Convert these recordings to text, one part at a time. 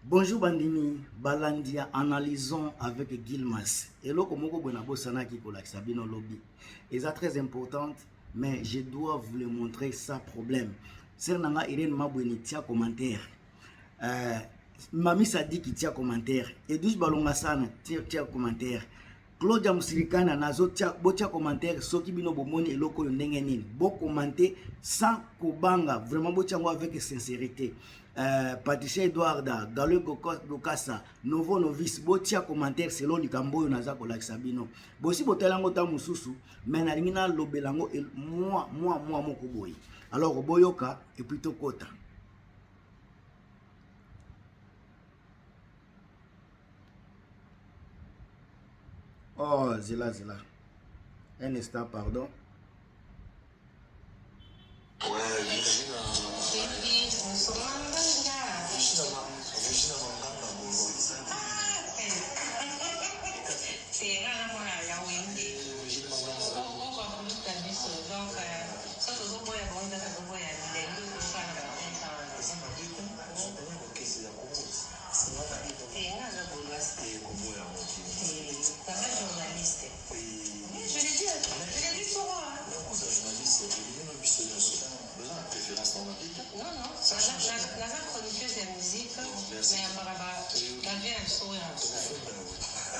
Bonjour Bandini, Balandia, analysons avec Gilmas. Et là, comme on a qui Sabino lobby. Et c'est très important, mais je dois vous le montrer ça problème. C'est nanga Irene Mabweni tia commentaire. Mami Sadi qui tia commentaire. Edouche Balongasana tia commentaire. Claudia Musirikana nazo tia commentaire soki bino bomoni eloko yo ndenge nini. Bo commenter sans kobanga, vraiment bo tiango avec sincérité. Patricia Edouarda, Gallo Gokasa, Novo Novice, botia commentaire selon likambo yo naza kolakisa bino. Bosi botelango ta mususu, mais na lingina lobelango moi moko boyi. Alors boyoka et plutôt kota. Oh, zela. Un instant, pardon.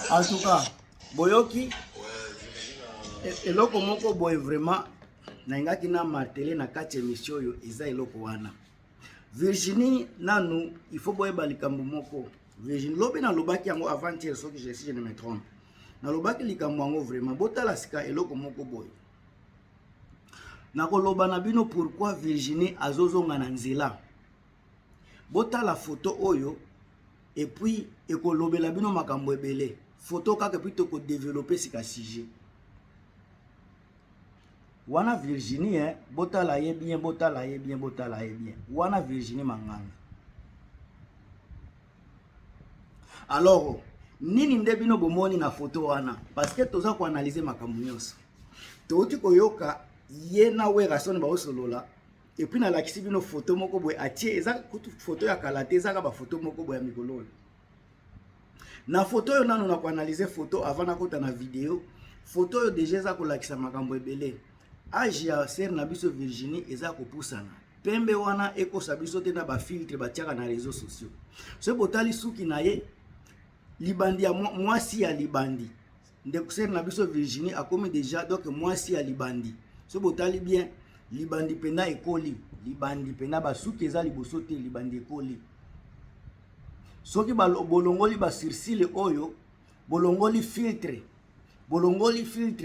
En tout cas, boyoki eloko moko boye vraiment nangaki na martelé na kati émission yo eza eloko wana. Virginie nanu il faut boye balikambo moko. Virginie lobi na lobaki yango avant-hier soki si je ne me trompe. Na lobaki likambo yango vraiment botala sika eloko moko boye. Na koloba na bino pourquoi Virginie azozonga na nzela. Botala photo oyo et puis ekolobela bino makambo ebele. Photo kaka plutôt que développer ce sujet. Wana Virginie botala ye bien. Wana Virginie manganga. Alors nini ndebino bomoni na photo wana parce que toza ko analyser makambo nyonso. Toti koyoka ye na we rasoni ba osolola et puis na lakisi bino photo moko boye atie eza kutu photo ya kalate eza ka ba photo moko boye ya mikolo. Na photo yo nano na ko analyser photo avant na kota na vidéo. Photo yo déjà za ko lakisa makambo ebele. Age ya ser na biso Virginie eza ko pusana. Pembe wana eko sabiso te na ba filtre ba tiaka na réseaux sociaux. Ce botali suki na ye libandi ya mwasi ya libandi. Ndeko ser na biso Virginie akomi déjà donc mwasi ya libandi. Ce botali bien libandi pena ekoli, libandi pena ba suki eza liboso te libandi ekoli. Soki bolongoli ba sirsile oyo, bolongoli filtre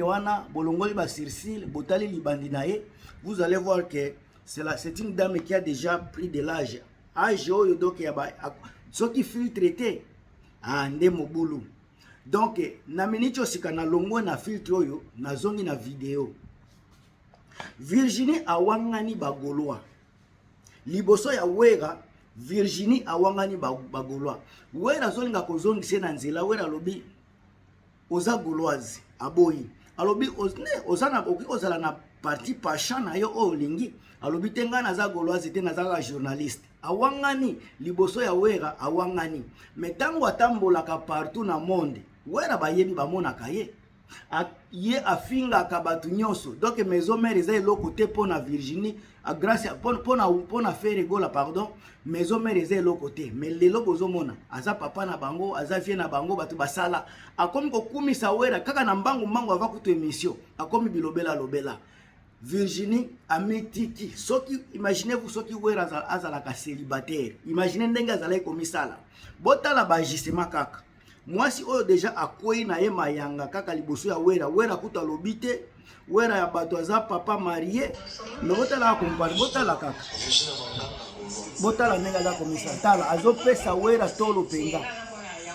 wana, bolongoli ba sirsile, botali libandi nae, vous allez voir que c'est une dame qui a déjà pris de l'âge. Âge oyo donc ya ba soki filtre te ande mobulu. Donc na minicho sika na longo na filtre oyo, na zongi na vidéo. Virginie awangani bagolwa. Liboso ya wera Virginie awangani bagolwa. Wera zolinga kozongise na nzela wera lobi oza goloise aboyi. Alobi ozana oki ozala na parti pasha na yo olingi. Alobi tenga na za goloise tenga za journaliste. Awangani liboso ya wera awangani. Metango atambolaka partout na monde. Wera bayebi bamonaka ye. Ye afinga kabatu nyonso donc maison mère eza eloko te pona Virginie a grâce pona faire rigola pardon maison mère eza eloko te mais lelo bozomona aza papa na bango aza vie na bango batu basala akomi kokumisa wera kaka na mbangu ava kutu émission akomi bilobela lobela Virginie ametiki soki imaginez-vous soki wera azalaka célibataire imaginez ndenge azala komisala botala ba gisema kaka. Mwasi oyo déjà akwei na ye mayanga kaka liboso ya wera kuta lobite wera ya bato aza papa marié mais botala kompare botala kaka botala ndenge aza komisa tala azopesa wera tolo penga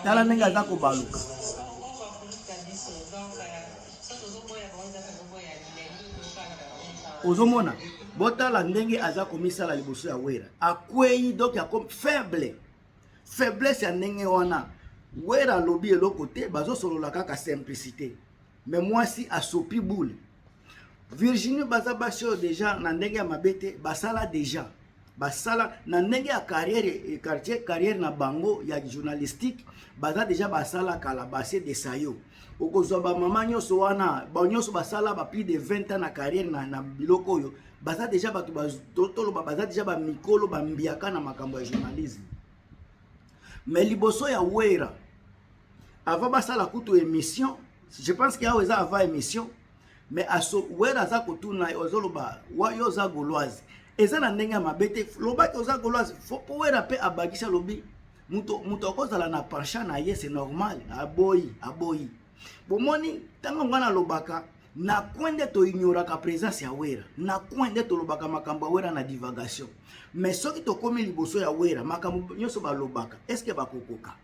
tala ndenge aza kobaluka ozomona botala ndenge aza komisala liboso ya wera akwei donc akom faiblesse ya ndenge wana. Wera lobi eloko te bazo solola kaka simplicité mais mwasi asopi boule Virginie baza basho déjà na ndenge ya mabete basala déjà basala na ndenge ya carrière quartier carrière na bango ya journalistique baza déjà basala kala base de sayo okozwa ba mama nyonso wana ba nyonso basala ba plus de 20 ans na carrière na biloko oyo baza déjà batu bazotolo baza déjà ba mikolo ba mbiaka na makambo ya journalisme. Mais liboso ya Wera avant basala kutu émission, je pense qu'il y a oza avant émission, mais aso Wera za kotuna ozoloba wa yo za goloise eza na ndenge mabete loba ke oza goloise faut po Wera pe abakisha lobi muto kozala na penchant na ye, c'est normal aboyi bomoni tango ngana lobaka na kwende to ignoraka présence ya Wera na kwende to lobaka makambo Wera na divagation. Mais soki to komi liboso ya Wera makambo nyoso ba lobaka est-ce que bakokoka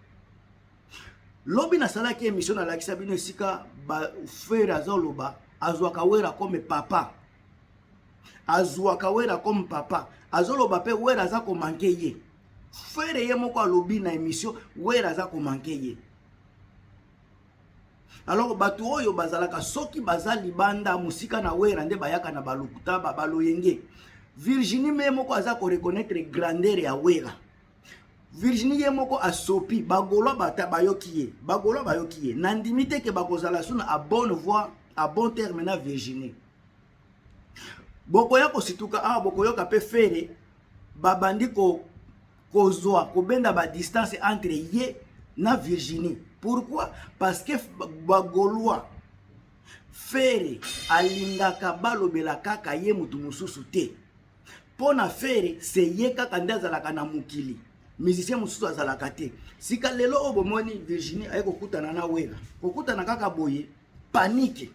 lobi na sala ki émission na lakisa bino esika ba frère azoloba azwaka Wera comme papa azwaka Wera comme papa azoloba pe Wera za ko manke ye frère ye moko alobi na émission Wera za ko manke ye. Alors batu oyo bazalaka soki bazali banda musika na Wera nde bayaka na balukuta baloyenge Virginie me moko aza ko reconnaître grandeur ya Wera. Virginie ye moko asopi bagolo bata bayokiye nandimite ke bakozala suna a bonne voie a bon terme na Virginie bokoya ko situka bokoyoka pe fere babandi kozwa kobenda ba distance entre ye na Virginie. Pourquoi? Parce que bagoloa fere alingaka balobela kaka ye mutu mususu te pona fere se ye kaka ndazalaka na mukili musicien mususu azalaka te. Sika lelo obomoni Virginie aye kokutana na Wera kokutana kaka boye panique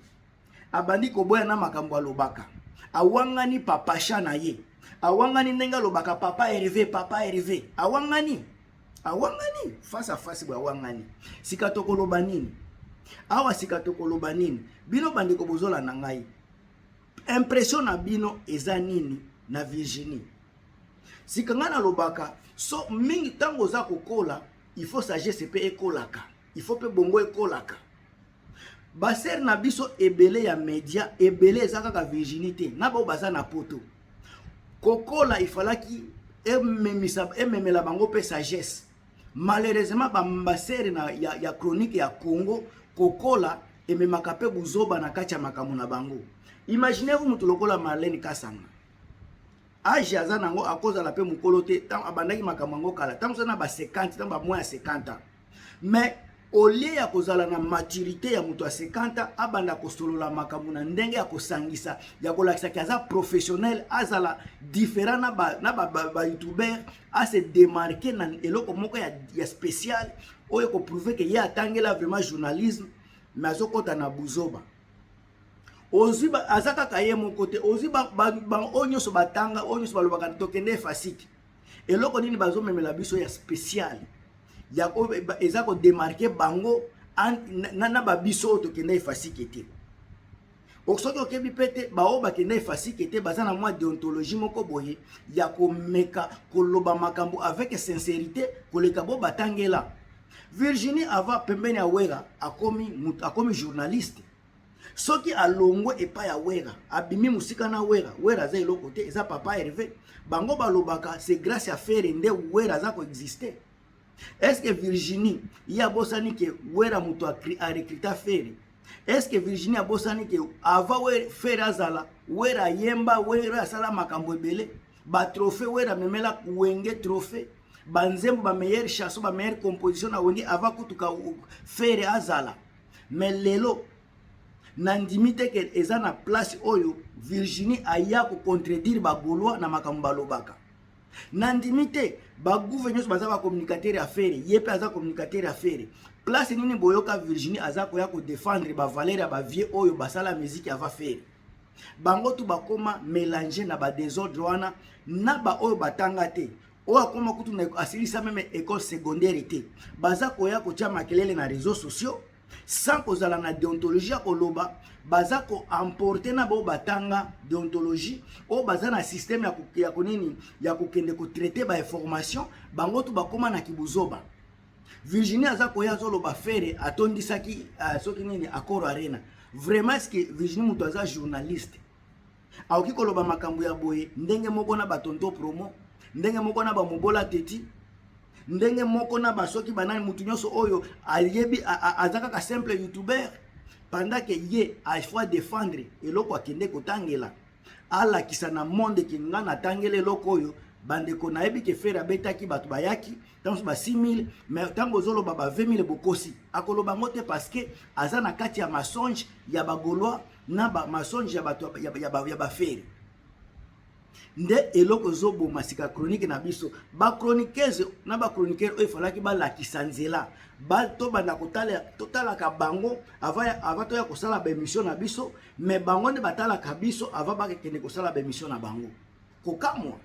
abandi koboya na makambo alobaka awangani papasha na ye awangani ndenga lobaka papa Hervé awangani face à face bwa awangani sika tokoloba nini awa sika tokoloba nini bino bandeko bozola na ngai impression na bino eza nini na Virginie sika ngana lobaka so mingi tango za kokola il faut sagesse pe ekolaka il faut pe bongo ekolaka baser na biso ebele ya media ebele ezaka ka Virginie te na ba baza na poto kokola ifalaki ememela bango pe sagesse. Malheureusement bambaser na ya chronique ya Congo kokola ememaka pe buzoba na kacha makamu na bango. Imaginez-vous mutu lokola Marlène Kasanga age aza nango akoza la pe mukolo te tam abandaki makamango kala tam sona ba 50 tam ba moins 50 ans. Mais au lieu ya kozala na maturité ya mutu a 50 abanda kosolola makamu na ndenge ya kosangisa ya kolakisa kaza professionnel azala différent na ba youtuber a se démarquer na eloko moko ya spécial oyo ko prouver que ya tangela vraiment journalisme mais azokota na buzoba ozi ba azaka kaye moko te ozi ba onyo so batanga onyo so balobaka tokende fasiki eloko nini bazomemela biso ya spécial ya ko ezako démarquer bango na ba biso tokende fasiki te oksoki okebi pete bao bakende fasiki te bazana mwa déontologie moko boye ya ko meka koloba makambo avec sincérité koleka bo batangela. Virginie ava pembeni ya Wera akomi journaliste soki alongwe epa ya Wera abimi musika na Wera za eloko te eza papa Hervé bango balobaka c'est grâce à Fere nde Wera za ko exister. Est-ce que Virginie ya bosani ke Wera mutu a recruter Fere? Est-ce que Virginie a bosani ke ava Fere azala Wera yemba Wera sala makambo ebele ba trophée Wera memela wenge trophée banzembo ba meilleure chanson ba meilleure composition na wenge ava kutuka Fere azala. Mais lelo nandimite ke eza na place oyo Virginie aya ko contredire ba Gaulois na makambo balobaka nandimite ba gouvernement baza ba communicateur ya Fere yepe aza communicateur ya Fere place nini boyoka Virginie aza ko ya ko défendre ba valeur ya ba vieux oyo basala musique ava Fere bango tu bakoma mélanger na ba désordre wana na ba oyo batanga te oyo akoma kutu na asilisa même école secondaire te baza ko ya ko tia makelele na réseaux sociaux sans kozala na déontologie ya koloba baza ko emporter na bo batanga déontologie o baza na système ya konini ya kokende ko traiter ba information bango tu bakoma na kibuzoba. Virginie aza ko ya zoloba Fere atondisaki soki nini akoro arena vraiment est-ce que Virginie mutu aza journaliste aoki koloba makambo ya boye ndenge moko na batonto promo ndenge moko na ba mobola teti, ndenge moko na basoki banani mutu nyonso oyo ayebi azaka ka simple youtuber, pendant que ye a faut défendre eloko akende kotangela ala kisa na monde ki nga na tangela eloko oyo bandeko na yebi ke fera betaki bato bayaki tanso ba 6000 mais tango zolo baba 20000 bokosi akoloba ngote parce que aza na kati ya mensonge ya bagolwa na ba mensonge ya bato ya ba feri nde eloko zobo masika chronique na biso ba chroniqueuse na ba chroniqueur oyo falaki ba lakisa nzela ba to banda kotala totala ka bango ava to ya kosala ba émission na biso mais bango ne batala ka biso ava ba kende kosala ba émission na bango kokamwa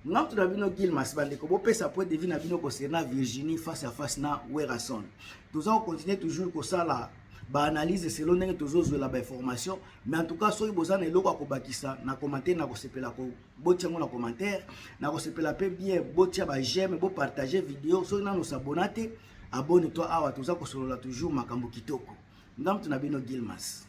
ngam na bino Gilmas bandeko bo pesa point de vue na bino concernant Virginie face à face na Werason nous allons continuer toujours kosala ba analyse selon ndenge tozozwela ba information mais en tout cas soki bozana eloko akobakisa na commentaire na kosepela ko botia ngo na commentaire na kosepela pe bien botia ba j'aime bo partager vidéo soki na nous abonner abonne toi awa toza kosolola toujours makambo kitoko ngam na bino Gilmas.